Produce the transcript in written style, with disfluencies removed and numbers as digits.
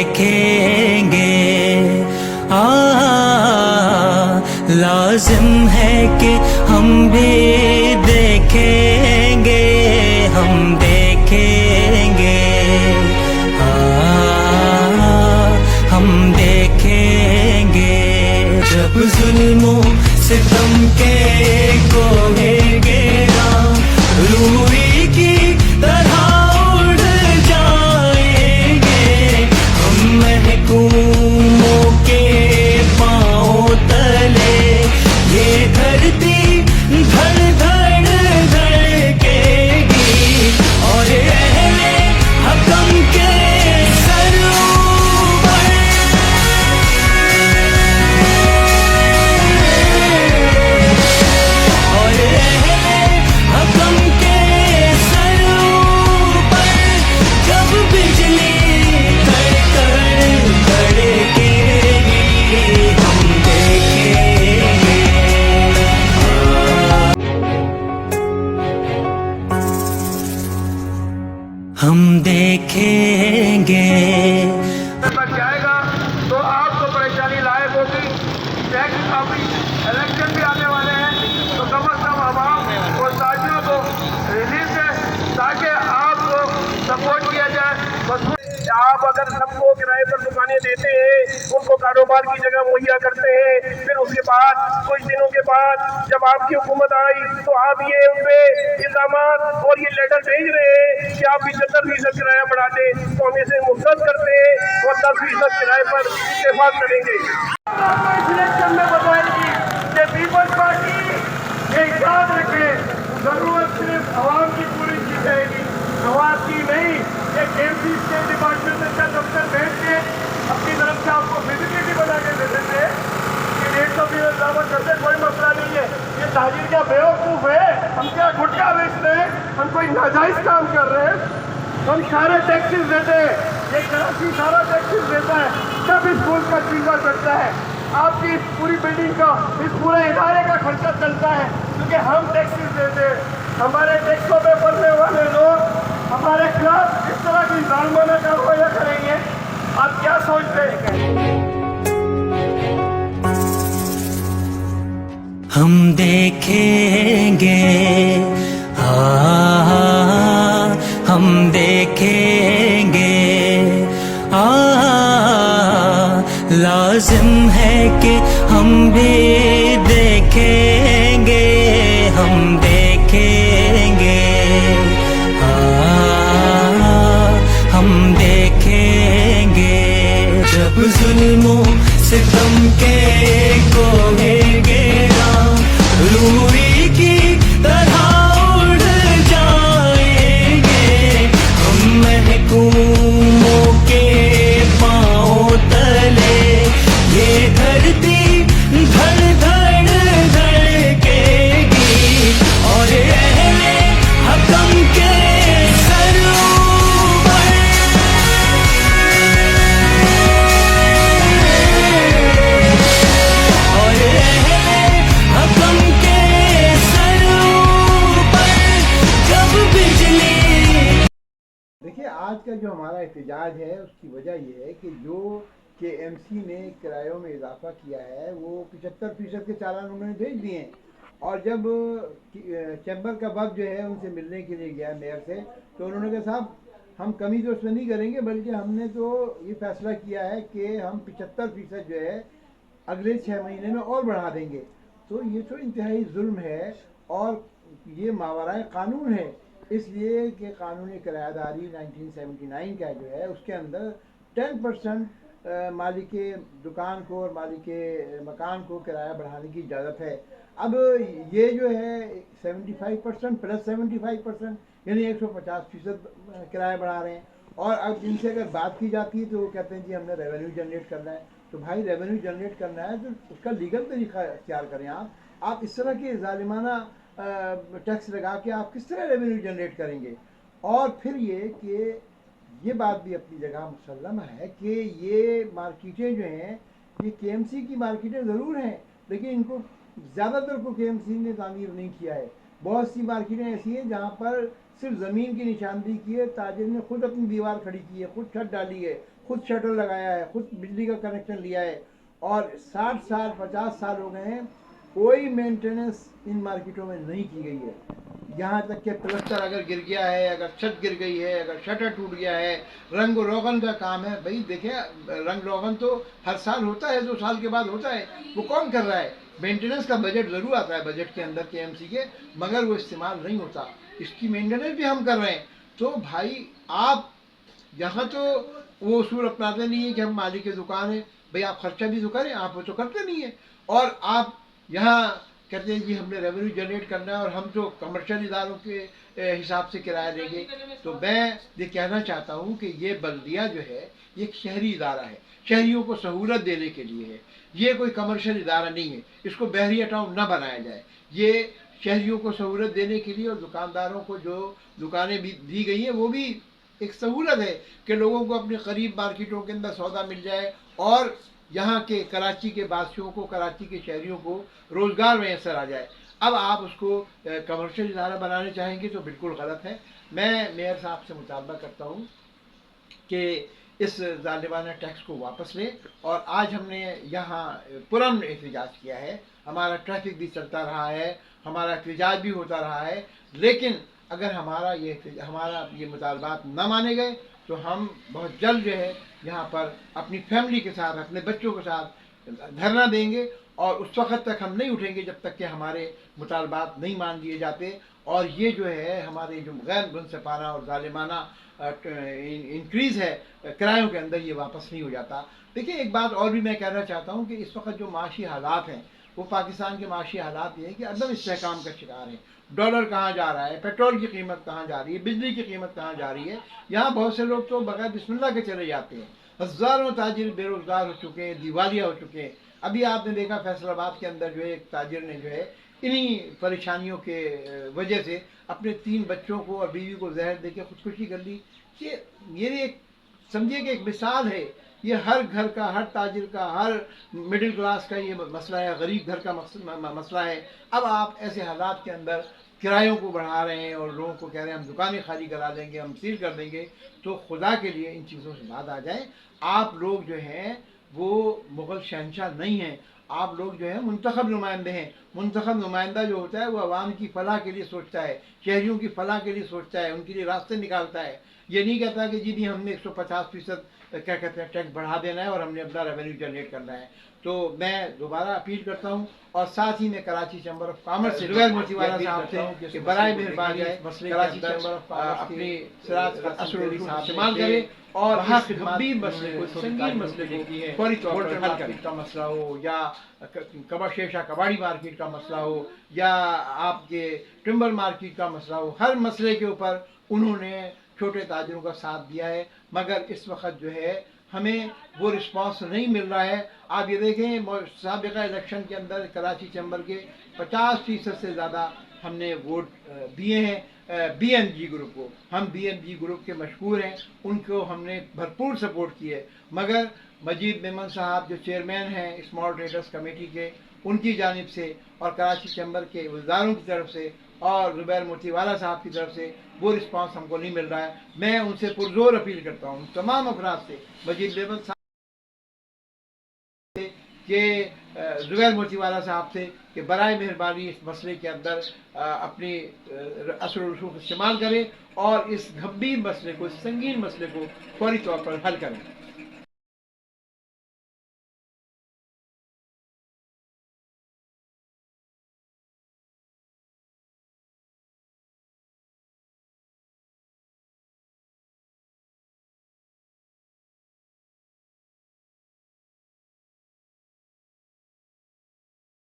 देखेंगे। लाजिम है कि हम भी देखेंगे, हम देखेंगे, हम देखेंगे। जब जुल्मों सितम के कोहेंगे रूई की तरह उड़ जाएंगे। हम महकूमों के पाँव तले ये धरती धड़ धड़ धड़केगी और अहले हकम के सर ऊपर। और अहले हकम के सर ऊपर जब बिजली कड़कड़ कड़केगी हम देखेंगे। हम देखेंगे। तक जाएगा तो आपको परेशानी लायक होगी। टैक्स काफी इलेक्शन भी आने वाले हैं, तो कम अज कम आवाम और साथियों को रिलीफ दें ताकि आपको सपोर्ट किया जाए। बस आप अगर सबको किराए पर दुकानें देते हैं, उनको कारोबार की जगह मुहैया करते हैं, फिर उसके बाद कुछ दिनों के बाद जब आपकी हुकूमत आई तो आप ये उनपे इल्जाम और ये लेटर भेज रहे हैं कि आप 75% किराया बढ़ा दें, तो हम इसे मुस्तरद करते हैं और 10% किराए पर इत्तेफाक करेंगे। इलेक्शन में बताएगी कि पीपल्स पार्टी ये याद रखे, जरूरत सिर्फ आवाम की पूरी की जाएगी, आवाम की नहीं। एक एमसी स्टेट डिपार्टमेंट का दफ्तर बैठ के अपनी तरफ से आपको फिजिबिलिटी बना के दे देते कि 100% दावा करते, कोई मसला नहीं है। ये ताजिर क्या बेवकूफ़ है? हम क्या गुटखा बेच रहे हैं? हम कोई नाजायज काम कर रहे हैं? हम सारे टैक्सेस देते हैं, ये कराची सारा टैक्सेस देता है, सब इस मुल्क का चीज़ा करता है। आपकी पूरी बिल्डिंग का, इस पूरे इदारे का खर्चा चलता है क्योंकि हम टैक्सेस देते हैं। हमारे टैक्सों पे पड़ने वाले लोग हमारे खिलाफ इस तरह की जालिमाना कार्रवाई करेंगे, आप क्या सोचते हैं? हम देखेंगे, हम देखेंगे। लाजिम है कि हम भी देखेंगे, हम देखेंगे, हम देखेंगे। जब जुल्मों सितम के कोहेंगे रूई की तरह उड़ जाएंगे। हम महकूमों के पाँव तले ये धरती धड़ धड़ धड़केगी और अहले हकम के सर ऊपर। और अहले हकम के सर ऊपर जब बिजली। देखिए, आज का जो हमारा एहतजाज है उसकी वजह यह है कि जो KMC ने किरायों में इजाफा किया है वो 75% के चालान उन्होंने भेज दिए हैं। और जब चैम्बर का वक्त जो है उनसे मिलने के लिए गया मेयर से, तो उन्होंने कहा साहब हम कमी तो उसमें नहीं करेंगे, बल्कि हमने तो ये फैसला किया है कि हम 75% जो है अगले 6 महीने में और बढ़ा देंगे। तो ये तो इंतहाई जुल्म है और ये मावराए कानून है, इसलिए कि कानूनी किरायादारी 1979 का जो है उसके अंदर 10% मालिक दुकान को और मालिक मकान को किराया बढ़ाने की इजाज़त है। अब ये जो है 75% प्लस 75% यानी 150% किराया बढ़ा रहे हैं। और अब इनसे अगर बात की जाती है तो वो कहते हैं जी हमने रेवेन्यू जनरेट करना है। तो भाई रेवेन्यू जनरेट करना है तो उसका लीगल तरीका इख्तियार करें। आप इस तरह के ज़ालिमाना टैक्स लगा के आप किस तरह रेवेन्यू जनरेट करेंगे? और फिर ये बात भी अपनी जगह मुसल्लम है कि ये मार्केटें जो हैं ये KMC की मार्केटें ज़रूर हैं, लेकिन इनको ज़्यादातर को KMC ने तामीर नहीं किया है। बहुत सी मार्केटें ऐसी हैं जहाँ पर सिर्फ ज़मीन की निशानदेही की है। ताजिर ने खुद अपनी दीवार खड़ी की है, खुद छत डाली है, खुद शटर लगाया है, खुद बिजली का कनेक्शन लिया है, और 60 साल 50 साल हो गए हैं, कोई मेंटेनेंस इन मार्केटों में नहीं की गई है। यहाँ तक कि प्लस्तर अगर गिर गया है, अगर छत गिर गई है, अगर शटर टूट गया है, रंग रोगन का काम है। भाई देखिए, रंग रोगन तो हर साल होता है, 2 साल के बाद होता है, वो कौन कर रहा है? मेंटेनेंस का बजट ज़रूर आता है बजट के अंदर के एमसी के, मगर वो इस्तेमाल नहीं होता। इसकी मेंटेनेंस भी हम कर रहे हैं। तो भाई आप यहाँ तो वो उसूल अपनाते नहीं है कि हम मालिक की दुकान है। भाई आप खर्चा भी तो करें, आप वो तो करते नहीं है। और आप यहाँ कहते हैं कि हमने रेवेन्यू जनरेट करना है और हम तो कमर्शियल इदारों के हिसाब से किराया देंगे। तो मैं ये कहना चाहता हूँ कि ये बल्दिया जो है ये एक शहरी इदारा है, शहरियों को सहूलत देने के लिए है। ये कोई कमर्शियल इदारा नहीं है, इसको बहरिया टाउन ना बनाया जाए। ये शहरियों को सहूलत देने के लिए, और दुकानदारों को जो दुकानें भी दी गई हैं वो भी एक सहूलत है कि लोगों को अपने करीब मार्केटों के अंदर सौदा मिल जाए, और यहाँ के कराची के वासियों को, कराची के शहरियों को रोज़गार मैसर आ जाए। अब आप उसको कमर्शियल इदारा बनाने चाहेंगे तो बिल्कुल गलत है। मैं मेयर साहब से मुतालबा करता हूँ कि इस जालिमाना टैक्स को वापस लें। और आज हमने यहाँ पुरअमन एहतजाज किया है, हमारा ट्रैफिक भी चलता रहा है, हमारा एहतजाज भी होता रहा है, लेकिन अगर हमारा ये मुतालबात न माने गए तो हम बहुत जल्द जो है यहाँ पर अपनी फैमिली के साथ, अपने बच्चों के साथ धरना देंगे, और उस वक्त तक हम नहीं उठेंगे जब तक कि हमारे मुतालबात नहीं मान लिए जाते। और ये जो है हमारे जो गैर मुनसिफाना और जालिमाना इंक्रीज़ है किरायों के अंदर, ये वापस नहीं हो जाता। देखिए, एक बात और भी मैं कहना चाहता हूँ कि इस वक्त जो माशी हालात हैं, वो पाकिस्तान के माशी हालात ये है कि अदम इस्तेहकाम का शिकार है। डॉलर कहाँ जा रहा है, पेट्रोल की कीमत कहाँ जा रही है, बिजली की कीमत कहाँ जा रही है। यहाँ बहुत से लोग तो बगैर बिस्मिल्लाह के चले जाते हैं। हज़ारों ताजिर बेरोज़गार हो चुके हैं, दिवालिया हो चुके हैं। अभी आपने देखा फैसलाबाद के अंदर जो है एक ताजिर ने जो है इन्हीं परेशानियों के वजह से अपने 3 बच्चों को और बीवी को जहर देके खुदकुशी कर ली। ये एक समझिए कि एक मिसाल है। ये हर घर का, हर ताजिर का, हर मिडिल क्लास का ये मसला है, गरीब घर का मसला है। अब आप ऐसे हालात के अंदर किरायों को बढ़ा रहे हैं और लोगों को कह रहे हैं हम दुकानें खाली करा देंगे, हम सील कर देंगे। तो खुदा के लिए इन चीज़ों से बात आ जाए। आप लोग जो हैं वो मुग़ल शहंशाह नहीं हैं, आप लोग जो है मुंतखब नुमाइंदे हैं। मुंतखब नुमाइंदा जो होता है वो अवाम की फलाह के लिए सोचता है, शहरियों की फलाह के लिए सोचता है, उनके लिए रास्ते निकालता है। ये नहीं कहता कि जी नहीं हमने 150% क्या कहते हैं टैक्स बढ़ा देना है और हमने अपना रेवेन्यू जनरेट करना है। तो मैं दोबारा अपील करता हूँ, और साथ ही मैं कराची चैम्बर ऑफ कॉमर्स से जुबैर मोतीवाला साहब से कि बराए मेहरबानी कराची चैम्बर ऑफ कॉमर्स अपनी असर इस्तेमाल करें और इस गंभीर मसले को, संगीन मसले को फौरी तौर पर हल करें। का मसला हो या शेषा कबाड़ी मार्केट का मसला हो या आपके टिम्बर मार्केट का मसला हो, हर मसले के ऊपर उन्होंने छोटे ताजिरों का साथ दिया है। मगर इस वक्त जो है हमें वो रिस्पांस नहीं मिल रहा है। आप ये देखें, साबिक़ा इलेक्शन के अंदर कराची चैम्बर के 50% से ज़्यादा हमने वोट दिए हैं BMG ग्रुप को। हम BMG ग्रुप के मशहूर हैं, उनको हमने भरपूर सपोर्ट की है। मगर मजीद मेमन साहब जो चेयरमैन हैं स्मॉल ट्रेडर्स कमेटी के, उनकी जानिब से और कराची चैम्बर के वज़ारों की तरफ से और जुबैर मोतीवाला साहब की तरफ से वो रिस्पांस हमको नहीं मिल रहा है। मैं उनसे पुरजोर अपील करता हूँ तमाम अफराद से, मजीद मेमन साहब के जुबैर मोतीवाला साहब से कि बराए मेहरबानी इस मसले के अंदर अपनी असर रसूख इस्तेमाल करें और इस गंभीर मसले को, इस संगीन मसले को फौरी तौर पर हल करें।